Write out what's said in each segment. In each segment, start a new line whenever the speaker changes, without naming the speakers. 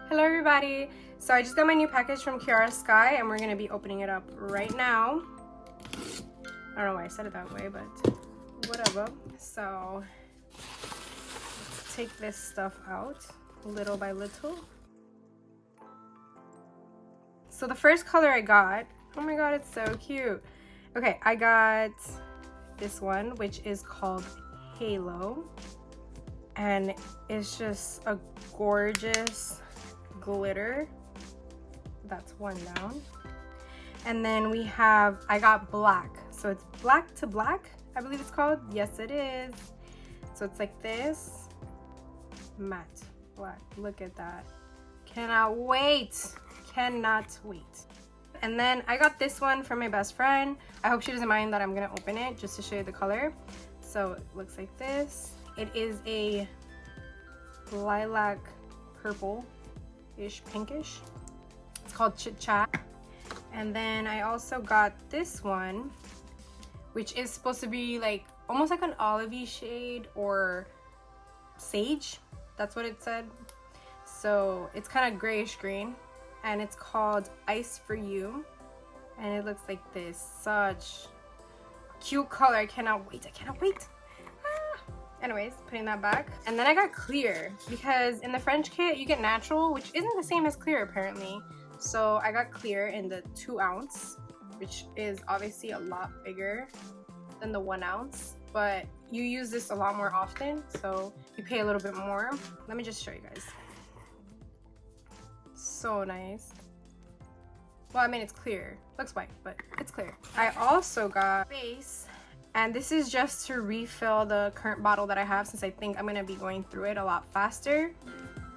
Hello everybody! So I just got my new package from Kiara Sky and we're going to be opening it up right now. I don't know why I said it that way, but whatever. So let's take this stuff out little by little. So the first color I got, oh my god, it's so cute. Okay, I got this one, which is called Halo. And it's just a gorgeous glitter. That's one down. And then we have, I got black. So it's black to black, I believe it's called. Yes, it is. So it's like this. Matte black. Look at that. Cannot wait. Cannot wait. And then I got this one from my best friend. I hope she doesn't mind that I'm gonna open it just to show you the color. So it looks like this. It is a lilac purple-ish, pinkish. It's called CHIT. And then I also got this one, which is supposed to be like almost like an olivey shade or sage. That's what it said. So it's kind of grayish green, and it's called Ice for You. And it looks like this. Such cute color. I cannot wait. I cannot wait. Anyways, putting that back. And then I got clear because in the French kit you get natural, which isn't the same as clear apparently. So I got clear in the 2 ounce, which is obviously a lot bigger than the 1 ounce, but you use this a lot more often, so you pay a little bit more. Let me just show you guys. So nice. Well, I mean, it's clear. Looks white, but it's clear. I also got base. And this is just to refill the current bottle that I have, since I think I'm going to be going through it a lot faster.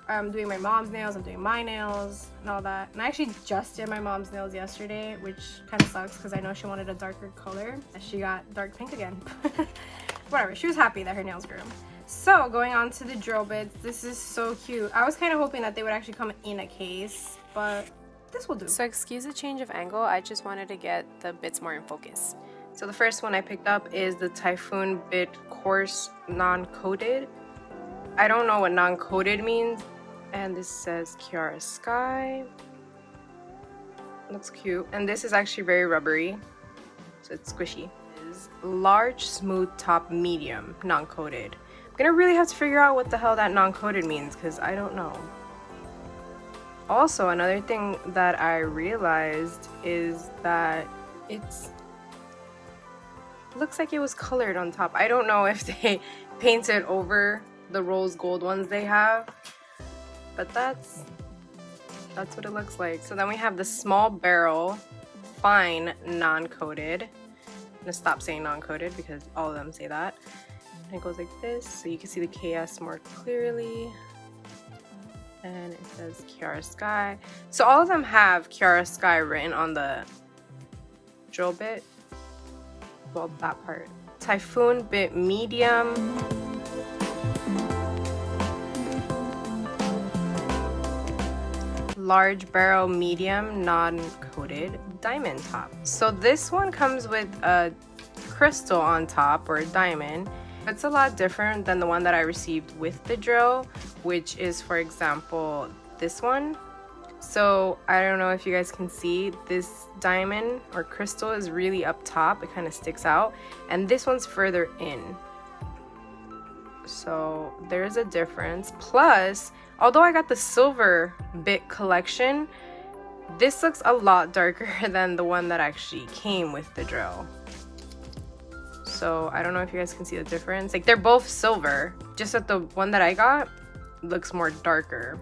I'm doing my mom's nails, I'm doing my nails, and all that. And I actually just did my mom's nails yesterday, which kind of sucks because I know she wanted a darker color. She got dark pink again. Whatever, she was happy that her nails grew. So going on to the drill bits, this is so cute. I was kind of hoping that they would actually come in a case, but this will do.
So excuse the change of angle, I just wanted to get the bits more in focus.
So the first one I picked up is the Typhoon Bit Coarse Non-Coated. I don't know what non-coated means. And this says Kiara Sky. Looks cute. And this is actually very rubbery, so it's squishy. It is large, smooth top, medium, non-coated. I'm gonna really have to figure out what the hell that non-coated means because I don't know. Also, another thing that I realized is that it's looks like it was colored on top. I don't know if they painted over the rose gold ones they have, but that's what it looks like. So then we have the small barrel fine non-coated. I'm gonna stop saying non-coated because all of them say that. And it goes like this, so you can see the KS more clearly. And it says Kiara Sky. So all of them have Kiara Sky written on the drill bit. Well, that part. Typhoon Bit Medium. Large Barrel Medium Non-Coated Diamond Top. So this one comes with a crystal on top, or a diamond. It's a lot different than the one that I received with the drill, which is, for example, this one. So I don't know if you guys can see, this diamond or crystal is really up top. It kind of sticks out, and this one's further in. So there's a difference. Plus, although I got the silver bit collection, this looks a lot darker than the one that actually came with the drill. So I don't know if you guys can see the difference. Like, they're both silver, just that the one that I got looks more darker.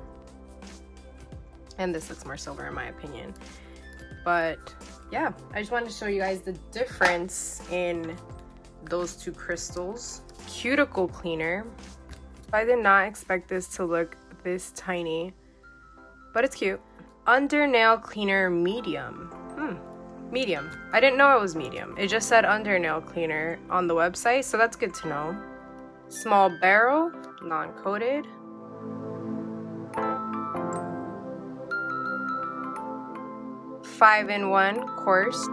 And this looks more silver in my opinion. But yeah, I just wanted to show you guys the difference in those 2 crystals. Cuticle cleaner. I did not expect this to look this tiny, but it's cute. Under nail cleaner medium. Medium. I didn't know it was medium. It just said under nail cleaner on the website, so that's good to know. Small barrel, non-coated. Five-in-one coarse.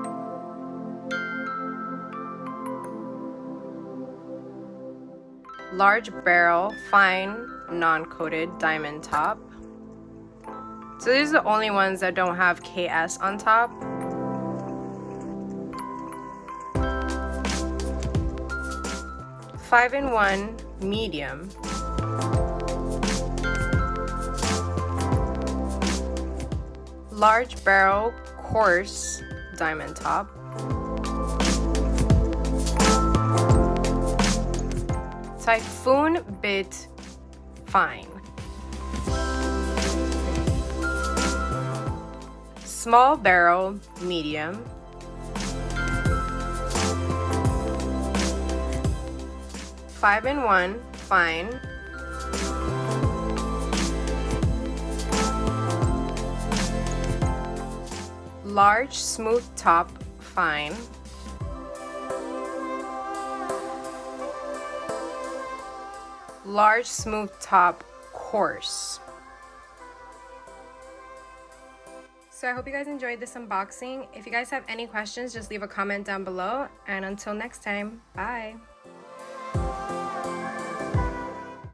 Large barrel, fine, non-coated diamond top. So these are the only ones that don't have KS on top. Five-in-one medium. Large barrel coarse diamond top. Typhoon bit fine. Small barrel medium. Five-in-one fine. Large smooth top fine. Large smooth top coarse. So I hope you guys enjoyed this unboxing. If you guys have any questions, just leave a comment down below. And until next time, bye.